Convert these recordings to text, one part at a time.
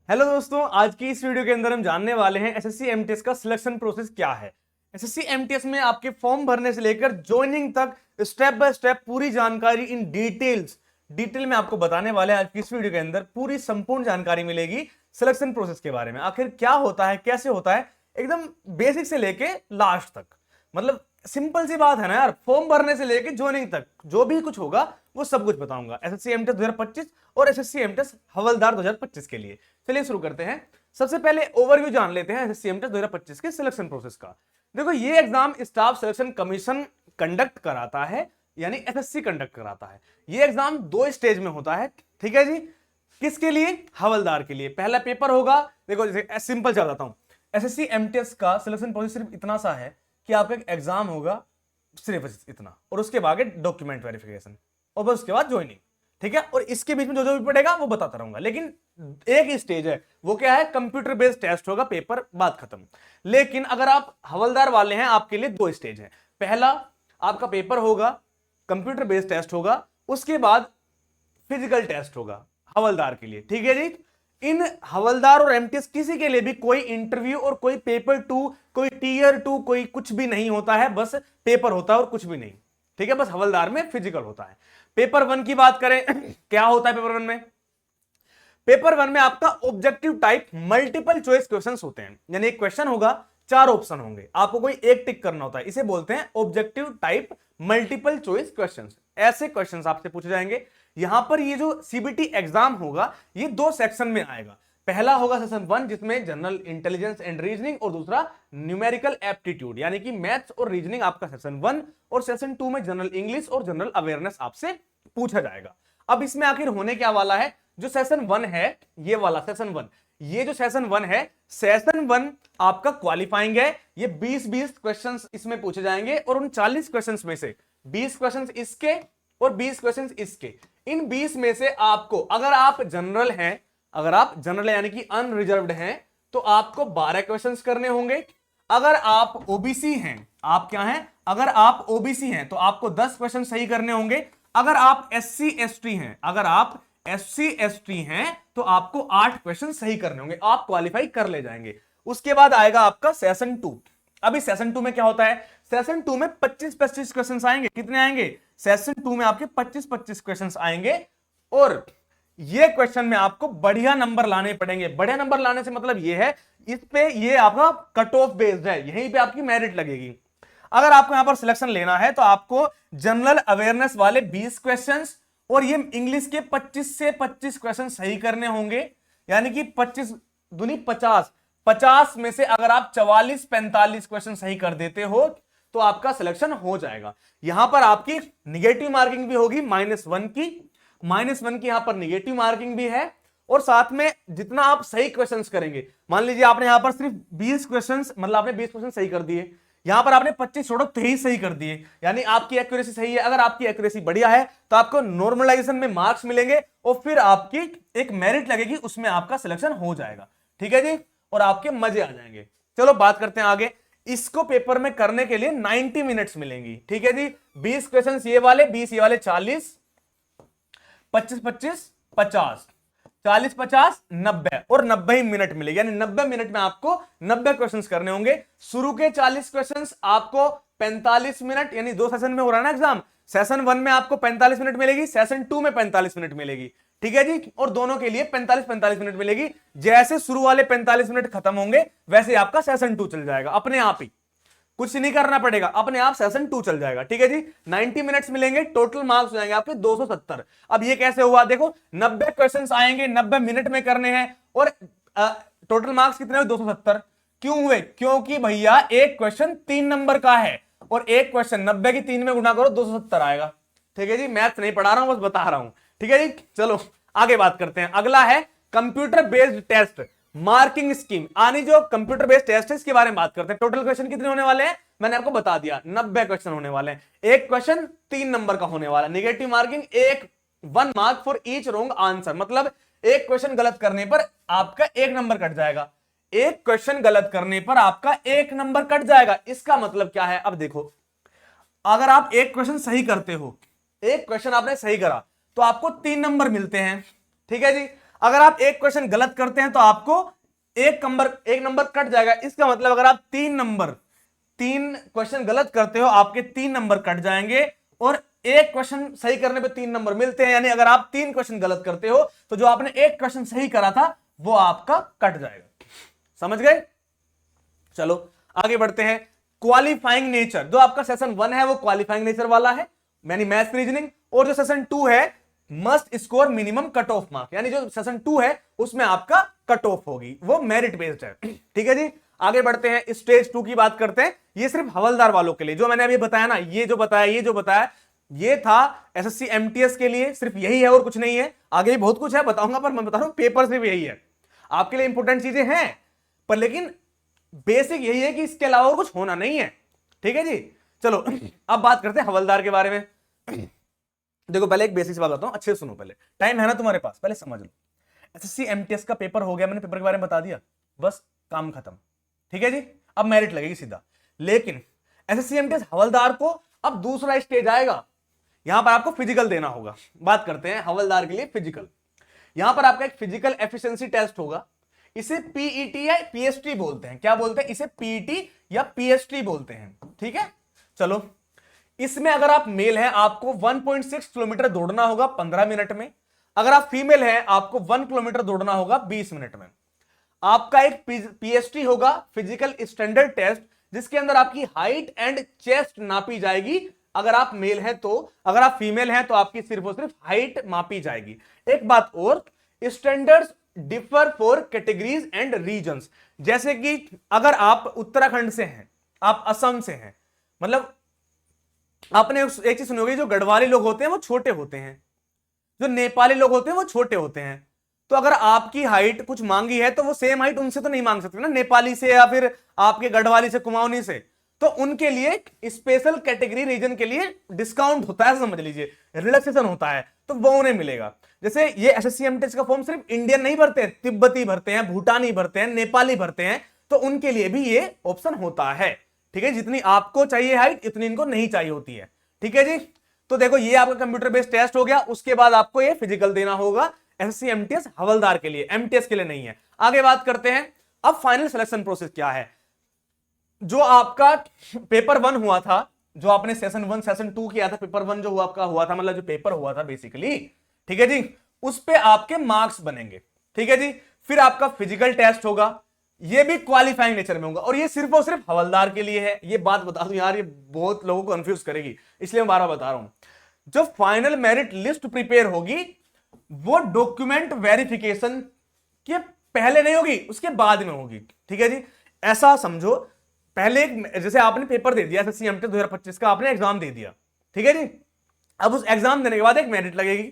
Hello दोस्तों, आज की इस वीडियो के अंदर हम जानने वाले हैं एसएससी एमटीएस का सिलेक्शन प्रोसेस क्या है। एसएससी एमटीएस में आपके फॉर्म भरने से लेकर ज्वाइनिंग तक स्टेप बाय स्टेप पूरी जानकारी इन डिटेल में आपको बताने वाले हैं। आज की इस वीडियो के अंदर पूरी संपूर्ण जानकारी मिलेगी सिलेक्शन प्रोसेस के बारे में। आखिर क्या होता है, कैसे होता है, एकदम बेसिक से लेके लास्ट तक। मतलब सिंपल सी बात है ना यार, फॉर्म भरने से लेके ज्वाइनिंग तक जो भी कुछ होगा वो सब कुछ बताऊंगा एसएससी एमटीएस 2025 और एसएससी एमटीएस हवलदार 2025 के लिए। चलिए शुरू करते हैं। सबसे पहले ओवरव्यू जान लेते हैं एसएससी एमटीएस 2025 के सिलेक्शन प्रोसेस का। देखो, ये exam staff selection commission conduct कराता है, यानी एसएससी कंडक्ट कराता है। ये एग्जाम 2 स्टेज में होता है, ठीक है जी। किसके लिए? हवलदार के लिए। पहला पेपर होगा, देखो जैसे सिंपल चल जाता हूं। एसएससी एमटीएस का सिलेक्शन प्रोसेस सिर्फ इतना सा है कि आपका एक एग्जाम होगा, सिर्फ इतना, और उसके बाद डॉक्यूमेंट वेरिफिकेशन, और बस उसके बाद ज्वाइनिंग, ठीक है। और इसके बीच में जो जो भी पड़ेगा वो बताता रहूंगा, लेकिन एक ही स्टेज है, वो क्या है? कंप्यूटर बेस्ड टेस्ट होगा, पेपर, बात खत्म। लेकिन अगर आप हवलदार वाले हैं, आपके लिए 2 स्टेज है। पहला आपका पेपर होगा, कंप्यूटर बेस्ड टेस्ट होगा, उसके बाद फिजिकल टेस्ट होगा हवलदार के लिए, ठीक है जी। इन हवलदार और एमटीएस किसी के लिए भी कोई इंटरव्यू और कोई पेपर 2, कोई टीयर 2, कोई कुछ भी नहीं होता है, बस पेपर होता है और कुछ भी नहीं, ठीक है। बस हवलदार में फिजिकल होता है। पेपर 1 की बात करें क्या होता है पेपर 1 में? पेपर 1 में आपका objective type multiple choice questions होते हैं, यानी एक क्वेश्चन होगा, 4 ऑप्शन होंगे, आपको कोई एक टिक करना होता है। इसे बोलते हैं objective type multiple choice questions. ऐसे क्वेश्चंस आपसे पूछे जाएंगे। यहां पर ये जो सीबीटी एग्जाम होगा, ये 2 सेक्शन में आएगा। पहला होगा सेशन 1, जिसमें जनरल इंटेलिजेंस एंड रीजनिंग, और दूसरा न्यूमेरिकल एप्टीट्यूड, यानी कि मैथ्स और रीजनिंग आपका सेशन 1, और सेशन 2 में जनरल इंग्लिश और जनरल अवेयरनेस आपसे पूछा जाएगा। अब इसमें आखिर होने क्या वाला है? जो सेशन 1 है, ये वाला सेशन 1, ये जो सेशन 1 है, सेशन 1 आपका क्वालिफाइंग है। ये 20-20 क्वेश्चंस इसमें पूछे जाएंगे, और उन 40 क्वेश्चंस में से 20 क्वेश्चंस इसके और 20 क्वेश्चंस इसके। इन 20 में से आपको, अगर आप जनरल हैं, अगर आप जनरल यानी कि अनरिजर्व्ड हैं, तो आपको 12 क्वेश्चंस करने होंगे। अगर आप ओबीसी हैं, आप क्या हैं? अगर आप ओबीसी हैं तो आपको 10 क्वेश्चन सही करने होंगे। अगर आप एससी एसटी हैं, अगर आप एससी एसटी हैं तो आपको 8 क्वेश्चन सही करने होंगे, आप क्वालिफाई कर ले जाएंगे। उसके बाद आएगा आपका सेशन 2। अभी सेशन 2 में क्या होता है? सेशन 2 में 25-25 क्वेश्चंस आएंगे। कितने आएंगे? सेशन 2 में आपके 25-25 क्वेश्चंस आएंगे, और ये क्वेश्चन में आपको बढ़िया नंबर लाने पड़ेंगे। बढ़िया नंबर लाने से मतलब ये है, इस पे ये आपका कट ऑफ बेस्ड है, यहीं पे आपकी मेरिट लगेगी। अगर आपको यहां पर सिलेक्शन लेना है तो आपको जनरल अवेयरनेस वाले 20 क्वेश्चंस और ये इंग्लिश के 25 से 25 क्वेश्चन सही करने होंगे, यानी कि 25 दूनी 50। 50 में से अगर आप 44-45 क्वेश्चन सही कर देते हो तो आपका सिलेक्शन हो जाएगा। यहां पर आपकी निगेटिव मार्किंग भी होगी, -1 की, -1 की यहां पर निगेटिव मार्किंग भी है। और साथ में जितना आप सही क्वेश्चंस करेंगे, मान लीजिए आपने यहां पर सिर्फ 20 क्वेश्चंस, मतलब आपने 20 क्वेश्चन सही कर दिए, यहां पर आपने 25 छोड़ो 23 सही कर दिए, यानी आपकी एक्यूरेसी सही है। अगर आपकी एक्यूरेसी बढ़िया है तो आपको नॉर्मलाइजेशन में मार्क्स मिलेंगे, और फिर आपकी एक मेरिट लगेगी, उसमें आपका सिलेक्शन हो जाएगा, ठीक है जी, और आपके मजे आ जाएंगे। चलो बात करते हैं आगे। इसको पेपर में करने के लिए 90 मिनट्स मिलेंगी, ठीक है जी। 20 क्वेश्चन ये वाले, 20 ये वाले, 40, 25-25, 50, 40-50, 90, और 90 मिनट मिलेगी, यानी 90 मिनट में आपको 90 क्वेश्चंस करने होंगे। शुरू के 40 क्वेश्चंस आपको 45 मिनट, यानी 2 सेशन में हो रहा है ना एग्जाम। सेशन 1 में आपको 45 मिनट मिलेगी, सेशन 2 में 45 मिनट मिलेगी, ठीक है जी। और दोनों के लिए 45-45 मिनट मिलेगी। जैसे शुरू वाले 45 मिनट खत्म होंगे, वैसे आपका सेशन 2 चल जाएगा अपने आप ही, कुछ नहीं करना पड़ेगा, अपने आप सेशन 2 चल जाएगा, ठीक है जी। 90 मिनट्स मिलेंगे, टोटल मार्क्स हो जाएंगे आपके 270। अब ये कैसे हुआ? देखो, 90 क्वेश्चंस आएंगे, 90 मिनट में करने हैं, और टोटल मार्क्स कितने हुए? 270। क्यों हुए? क्योंकि भैया एक क्वेश्चन 3 नंबर का है, और एक क्वेश्चन 90 की 3 में गुणा करो, 270 आएगा, ठीक है जी। मैथ नहीं पढ़ा रहा हूं, बस बता रहा हूं, ठीक है जी। चलो आगे बात करते हैं। अगला है computer based test marking scheme. आनी जो कंप्यूटर बेस्ड टेस्ट है, इसके बारे में बात करते हैं। टोटल क्वेश्चन कितने होने वाले हैं? मैंने आपको बता दिया, 90 क्वेश्चन होने वाले हैं। एक क्वेश्चन 3 नंबर का होने वाला, negative marking 1 mark for each wrong answer, मतलब एक क्वेश्चन गलत करने पर आपका 1 नंबर कट जाएगा। एक क्वेश्चन गलत करने पर आपका 1 नंबर कट जाएगा। इसका मतलब क्या है? अब देखो, अगर आप एक क्वेश्चन सही करते हो, एक क्वेश्चन आपने सही करा, तो आपको 3 नंबर मिलते हैं, ठीक है जी। अगर आप एक क्वेश्चन गलत करते हैं तो आपको एक नंबर कट जाएगा। इसका मतलब अगर आप तीन क्वेश्चन गलत करते हो आपके 3 नंबर कट जाएंगे, और एक क्वेश्चन सही करने पे 3 नंबर मिलते हैं। यानी अगर आप 3 क्वेश्चन गलत करते हो तो जो आपने एक क्वेश्चन सही करा था वो आपका कट जाएगा। समझ गए? चलो आगे बढ़ते हैं। क्वालिफाइंग नेचर, जो आपका सेशन 1 है वो क्वालिफाइंग नेचर वाला है, यानी मैथ्स रीजनिंग। और जो सेशन 2 है must score minimum cut off mark, यानी जो सेशन 2 है उसमें आपका कट ऑफ होगी, वो मेरिट बेस्ड है। ठीक है जी, आगे बढ़ते हैं। स्टेज 2 की बात करते हैं। ये सिर्फ हवलदार वालों के लिए, जो मैंने अभी बताया ना, ये जो बताया ये था एसएससी एमटीएस के लिए, सिर्फ यही है और कुछ नहीं है। आगे भी बहुत कुछ है बताऊंगा, पर मैं बता रहा हूं पेपर सिर्फ यही है। आपके लिए इंपॉर्टेंट चीजें हैं पर लेकिन बेसिक यही है कि इसके अलावा और कुछ होना नहीं है। ठीक है जी, चलो अब बात करते हैं हवलदार के बारे में। देखो पहले एक बेसिक बात बताता हूं, अच्छे से सुनो, पहले टाइम है ना तुम्हारे पास, पहले समझ लो। एसएससी एमटीएस का पेपर हो गया, मैंने पेपर के बारे में बता दिया, बस काम खत्म। ठीक है जी, अब मेरिट लगेगी सीधा। लेकिन एसएससी एमटीएस हवलदार को अब दूसरा स्टेज आएगा, यहां पर आपको फिजिकल देना होगा। बात करते हैं हवलदार के लिए फिजिकल। यहां पर आपका एक फिजिकल एफिशिएंसी टेस्ट होगा, इसे पीईटी या पीएसटी बोलते हैं। क्या बोलते हैं? इसे पीईटी या पीएसटी बोलते हैं। ठीक है, चलो इसमें अगर आप मेल हैं आपको 1.6 किलोमीटर दौड़ना होगा 15 मिनट में। अगर आप फीमेल हैं आपको 1 किलोमीटर दौड़ना होगा 20 मिनट में। आपका एक पीएसटी होगा, फिजिकल स्टैंडर्ड टेस्ट, जिसके अंदर आपकी हाइट एंड चेस्ट नापी जाएगी अगर आप मेल हैं तो। अगर आप फीमेल हैं तो आपकी सिर्फ और सिर्फ हाइट मापी जाएगी। एक बात और, standards differ for categories and regions. जैसे कि अगर आप उत्तराखंड से हैं, आप असम से हैं, मतलब आपने एक चीज सुनी होगी, जो गढ़वाली लोग होते हैं वो छोटे होते हैं, जो नेपाली लोग होते हैं वो छोटे होते हैं। तो अगर आपकी हाइट कुछ मांगी है तो वो सेम हाइट उनसे तो नहीं मांग सकते ना, नेपाली से या फिर आपके गढ़वाली से, कुमाऊनी से। तो उनके लिए स्पेशल कैटेगरी रीजन के लिए डिस्काउंट होता है, समझ लीजिए, रिलैक्सेशन होता है, तो वो उन्हें मिलेगा। जैसे ये एसएससी एमटीएस का फॉर्म सिर्फ इंडियन नहीं भरते हैं, तिब्बती भरते हैं, भूटानी भरते हैं, नेपाली भरते हैं, तो उनके लिए भी ये ऑप्शन होता है। ठीक है, जितनी आपको चाहिए हाइट इतनी इनको नहीं चाहिए होती है। ठीक है जी, तो देखो ये आपका कंप्यूटर बेस्ड टेस्ट हो गया। उसके बाद आपको ये फिजिकल देना होगा एसएससी एमटीएस हवलदार के लिए, एमटीएस के लिए नहीं है। आगे बात करते हैं, अब फाइनल सिलेक्शन प्रोसेस क्या है। जो आपका पेपर 1 हुआ था, जो आपने सेशन 1 सेशन 2 किया था, पेपर 1 जो आपका हुआ था, मतलब जो पेपर हुआ था बेसिकली, ठीक है जी, उस पे आपके मार्क्स बनेंगे। ठीक है जी, फिर आपका फिजिकल टेस्ट होगा, ये भी क्वालिफाइंग नेचर में होगा, और ये सिर्फ और सिर्फ हवलदार के लिए है। ये बात बता दूं यार, ये बहुत लोगों को कंफ्यूज करेगी, इसलिए मैं बार बार बता रहा हूं। जो फाइनल मेरिट लिस्ट प्रिपेयर होगी वो डॉक्यूमेंट वेरिफिकेशन के पहले नहीं होगी, उसके बाद में होगी। ठीक है जी, ऐसा समझो, पहले जैसे आपने पेपर दे दिया एसएससी एमटीएस 2025 का, आपने एग्जाम दे दिया, ठीक है जी, अब उस एग्जाम देने के बाद एक मेरिट लगेगी।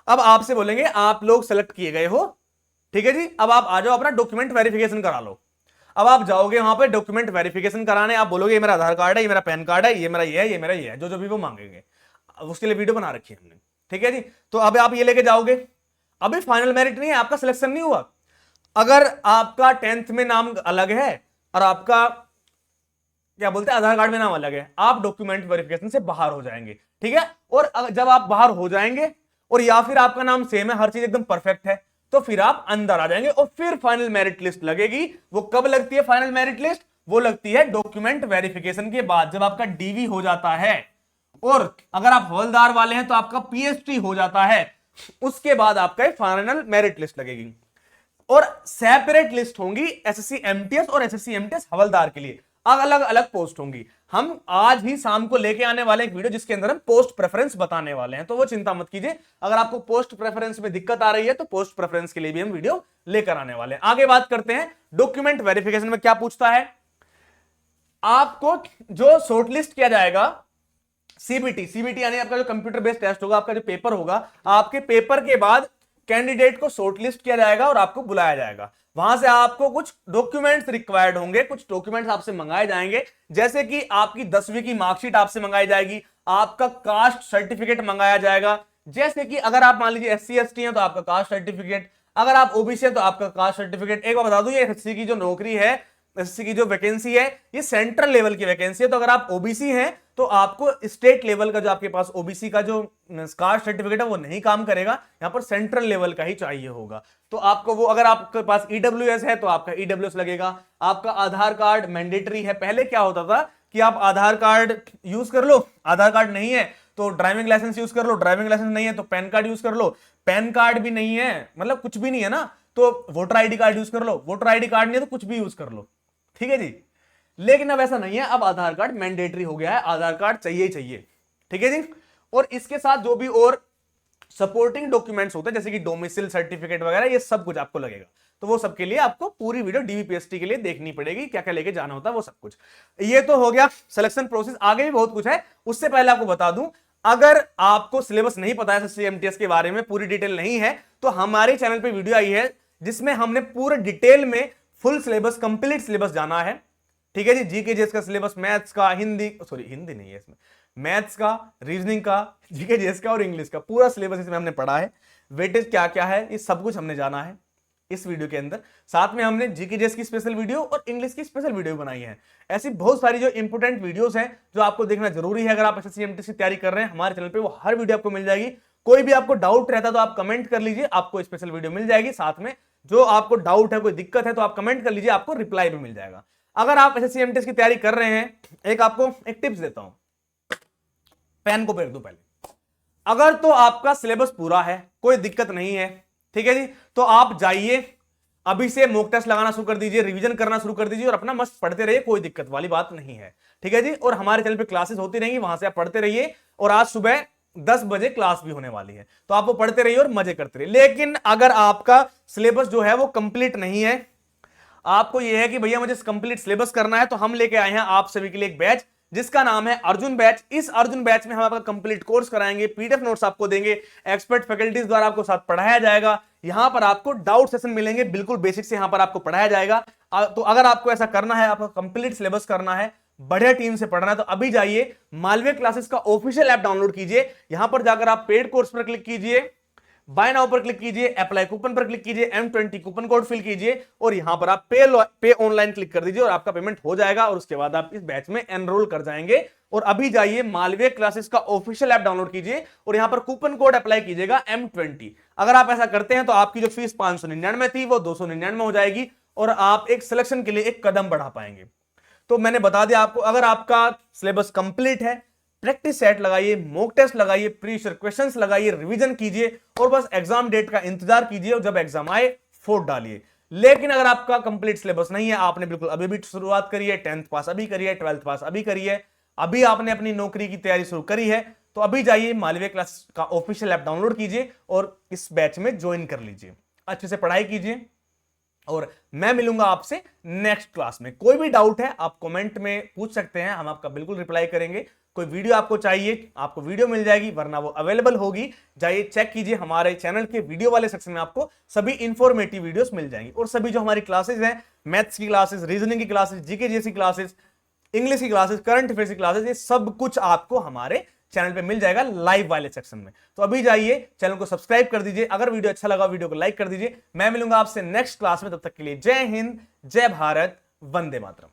अब आपसे बोलेंगे आप लोग सेलेक्ट किए गए हो, ठीक है जी, अब आप आ जाओ अपना डॉक्यूमेंट वेरिफिकेशन करा लो। अब आप जाओगे वहां पे डॉक्यूमेंट वेरिफिकेशन कराने, आप बोलोगे ये मेरा आधार कार्ड है, ये मेरा पैन कार्ड है, ये मेरा ये है, ये मेरा ये है, जो भी वो मांगेंगे, उसके लिए वीडियो बना रखी है हमने। ठीक है जी, तो अब आप ये लेके जाओगे। अभी फाइनल मेरिट नहीं है, आपका सिलेक्शन नहीं हुआ। अगर आपका 10th में नाम अलग है और आपका क्या बोलते हैं आधार कार्ड में नाम अलग है, आप डॉक्यूमेंट वेरिफिकेशन से बाहर हो जाएंगे। ठीक है, और जब आप बाहर हो जाएंगे और या फिर आपका नाम सेम है, हर चीज एकदम परफेक्ट है, तो फिर आप अंदर आ जाएंगे और फिर फाइनल मेरिट लिस्ट लगेगी। वो कब लगती है फाइनल मेरिट लिस्ट? वो लगती है डॉक्यूमेंट वेरिफिकेशन के बाद, जब आपका डीवी हो जाता है, और अगर आप हवलदार वाले हैं तो आपका पीएसटी हो जाता है, उसके बाद आपका फाइनल मेरिट लिस्ट लगेगी। और सेपरेट लिस्ट होंगी एसएससी एमटीएस और एसएससी एमटीएस हवलदार के लिए, अलग अलग पोस्ट होंगी। हम आज ही शाम को लेके आने वाले एक वीडियो जिसके अंदर हम पोस्ट प्रेफरेंस बताने वाले हैं, तो वो चिंता मत कीजिए। अगर आपको पोस्ट प्रेफरेंस में दिक्कत आ रही है तो पोस्ट प्रेफरेंस के लिए भी हम वीडियो लेकर आने वाले हैं। आगे बात करते हैं, डॉक्यूमेंट वेरिफिकेशन में क्या पूछता है। आपको जो शॉर्टलिस्ट किया जाएगा, सीबीटी यानी आपका जो कंप्यूटर बेस्ड टेस्ट होगा, आपका जो पेपर होगा, आपके पेपर के बाद कैंडिडेट को शॉर्टलिस्ट किया जाएगा और आपको बुलाया जाएगा। वहां से आपको कुछ डॉक्यूमेंट्स रिक्वायर्ड होंगे, कुछ डॉक्यूमेंट्स आपसे मंगाए जाएंगे, जैसे कि आपकी 10वीं की मार्कशीट आपसे मंगाई जाएगी, आपका कास्ट सर्टिफिकेट मंगाया जाएगा, जैसे कि अगर आप मान लीजिए SC ST हैं तो आपका कास्ट सर्टिफिकेट, अगर आप ओबीसी हैं तो आपका कास्ट सर्टिफिकेट। एक बार बता दूं, ये एसएससी की जो नौकरी है, एसएससी की जो वैकेंसी है, ये सेंट्रल लेवल की वैकेंसी है, तो अगर आप ओबीसी हैं तो आपको स्टेट लेवल का जो आपके पास ओबीसी का जो कास्ट सर्टिफिकेट है वो नहीं काम करेगा, यहां पर सेंट्रल लेवल का ही चाहिए होगा। तो आपको वो, अगर आपके पास ईडब्ल्यूएस है तो आपका ईडब्ल्यूएस लगेगा। आपका आधार कार्ड मैंडेटरी है। पहले क्या होता था कि आप आधार कार्ड यूज कर लो, आधार कार्ड नहीं है तो ड्राइविंग लाइसेंस यूज कर लो, ड्राइविंग लाइसेंस नहीं है तो पैन कार्ड यूज कर लो, पैन कार्ड भी नहीं है मतलब कुछ भी नहीं है ना तो वोटर आईडी कार्ड यूज कर लो, वोटर आईडी कार्ड नहीं है तो कुछ भी यूज कर लो, ठीक है जी। लेकिन अब ऐसा नहीं है, अब आधार कार्ड मैंडेटरी हो गया है, आधार कार्ड चाहिए ही चाहिए, ठीक है जी। और इसके साथ जो भी और सपोर्टिंग डॉक्यूमेंट्स होते हैं जैसे कि डोमिसाइल सर्टिफिकेट वगैरह, ये सब कुछ आपको लगेगा। तो वो सबके लिए आपको पूरी वीडियो डीवीपीएसटी के लिए देखनी पड़ेगी, क्या क्या लेके जाना होता है वो सब कुछ। ये तो हो गया सिलेक्शन प्रोसेस, आगे भी बहुत कुछ है। उससे पहले आपको बता दूं, अगर आपको सिलेबस नहीं पता है एसएससी एमटीएस के बारे में, पूरी डिटेल नहीं है, तो हमारे चैनल पे वीडियो आई है जिसमें हमने पूरे डिटेल में फुल सिलेबस, कंप्लीट सिलेबस जाना है, ठीक है जी। जीके जीएस का सिलेबस, मैथ्स का, हिंदी नहीं है इसमें, मैथ्स का, रीजनिंग का, जीके जीएस का और इंग्लिश का पूरा सिलेबस इसमें हमने पढ़ा है। वेटेज क्या क्या है ये सब कुछ हमने जाना है इस वीडियो के अंदर। साथ में हमने जीके जीएस की स्पेशल वीडियो और इंग्लिश की स्पेशल वीडियो बनाई है। ऐसी बहुत सारी जो इंपोर्टेंट वीडियोस हैं जो आपको देखना जरूरी है। अगर आप एसएससी एमटीएस की तैयारी कर रहे हैं, हमारे चैनल पे वो हर वीडियो आपको मिल जाएगी। कोई भी आपको डाउट रहता है तो आप कमेंट कर लीजिए, आपको स्पेशल वीडियो मिल जाएगी। साथ में जो आपको डाउट है, कोई दिक्कत है तो आप कमेंट कर लीजिए, आपको रिप्लाई भी मिल जाएगा। अगर आप एसएससी एमटीएस की तैयारी कर रहे हैं, एक आपको एक टिप्स देता हूं, पेन को फेंक दो पहले। अगर तो आपका सिलेबस पूरा है, कोई दिक्कत नहीं है, ठीक है जी, तो आप जाइए अभी से मॉक टेस्ट लगाना शुरू कर दीजिए, रिवीजन करना शुरू कर दीजिए और अपना मस्त पढ़ते रहिए, कोई दिक्कत वाली बात नहीं है, ठीक है जी। और हमारे चैनल पे क्लासेस होती रहेंगी, वहां से आप पढ़ते रहिए। और आज सुबह 10 बजे क्लास भी होने वाली है, तो आप वो पढ़ते रहिए और मजे करते रहिए। लेकिन अगर आपका सिलेबस जो है वो कंप्लीट नहीं है, आपको यह है कि भैया मुझे कंप्लीट सिलेबस करना है, तो हम लेके आए हैं आप सभी के लिए एक बैच जिसका नाम है अर्जुन बैच। इस अर्जुन बैच में हम आपका कंप्लीट कोर्स कराएंगे, पीडीएफ नोट्स आपको देंगे, एक्सपर्ट फैकल्टीज द्वारा आपको साथ पढ़ाया जाएगा। यहां पर आपको डाउट सेशन मिलेंगे, बिल्कुल बेसिक से यहां पर आपको पढ़ाया जाएगा। तो अगर आपको ऐसा करना है, आपको कंप्लीट सिलेबस करना है, बढ़िया टीम से पढ़ना है, तो अभी जाइए मालवीय क्लासेस का ऑफिशियल ऐप डाउनलोड कीजिए। यहां पर जाकर आप पेड कोर्स पर क्लिक कीजिए, बाय नाउ पर क्लिक कीजिए, अप्लाई कूपन पर क्लिक कीजिए, M20 कूपन कोड फिल कीजिए और यहां पर आप पे ऑनलाइन क्लिक कर दीजिए और आपका पेमेंट हो जाएगा। और उसके बाद आप इस बैच में एनरोल कर जाएंगे। और अभी जाइए मालवीय क्लासेस का ऑफिशियल ऐप डाउनलोड कीजिए और यहां पर कूपन कोड अप्लाई कीजिएगा M20। अगर आप ऐसा करते हैं तो आपकी जो फीस 599 थी वो 299 हो जाएगी और आप एक सिलेक्शन के लिए एक कदम बढ़ा पाएंगे। तो मैंने बता दिया आपको, अगर आपका सिलेबस कंप्लीट है, प्रैक्टिस सेट लगाइए, मॉक टेस्ट लगाइए, प्रीवियस क्वेश्चंस लगाइए, रिवीजन कीजिए और बस एग्जाम डेट का इंतजार कीजिए और जब एग्जाम आए फोड़ डालिए। लेकिन अगर आपका कंप्लीट सिलेबस नहीं है, आपने बिल्कुल अभी भी शुरुआत करी है, 10th पास अभी करी है, 12th पास अभी करी है, अभी आपने अपनी नौकरी की तैयारी शुरू करी है, तो अभी जाइए मालवीय क्लास का ऑफिशियल ऐप डाउनलोड कीजिए और इस बैच में ज्वाइन कर लीजिए, अच्छे से पढ़ाई कीजिए। और मैं मिलूंगा आपसे नेक्स्ट क्लास में। कोई भी डाउट है आप कमेंट में पूछ सकते हैं, हम आपका बिल्कुल रिप्लाई करेंगे। कोई वीडियो आपको चाहिए, आपको वीडियो मिल जाएगी, वरना वो अवेलेबल होगी। जाइए चेक कीजिए, हमारे चैनल के वीडियो वाले सेक्शन में आपको सभी इंफॉर्मेटिव वीडियोस मिल जाएंगी। और सभी जो हमारी क्लासेस हैं, मैथ्स की क्लासेस, रीजनिंग की क्लासेस, जीके जीएस की क्लासेस, इंग्लिश की क्लासेस, करंट अफेयर्स की क्लासेस, ये सब कुछ आपको हमारे चैनल पे मिल जाएगा लाइव वाले सेक्शन में। तो अभी जाइए चैनल को सब्सक्राइब कर दीजिए। अगर वीडियो अच्छा लगा वीडियो को लाइक कर दीजिए। मैं मिलूंगा आपसे नेक्स्ट क्लास में, तब तक के लिए जय हिंद, जय भारत, वंदे मातरम।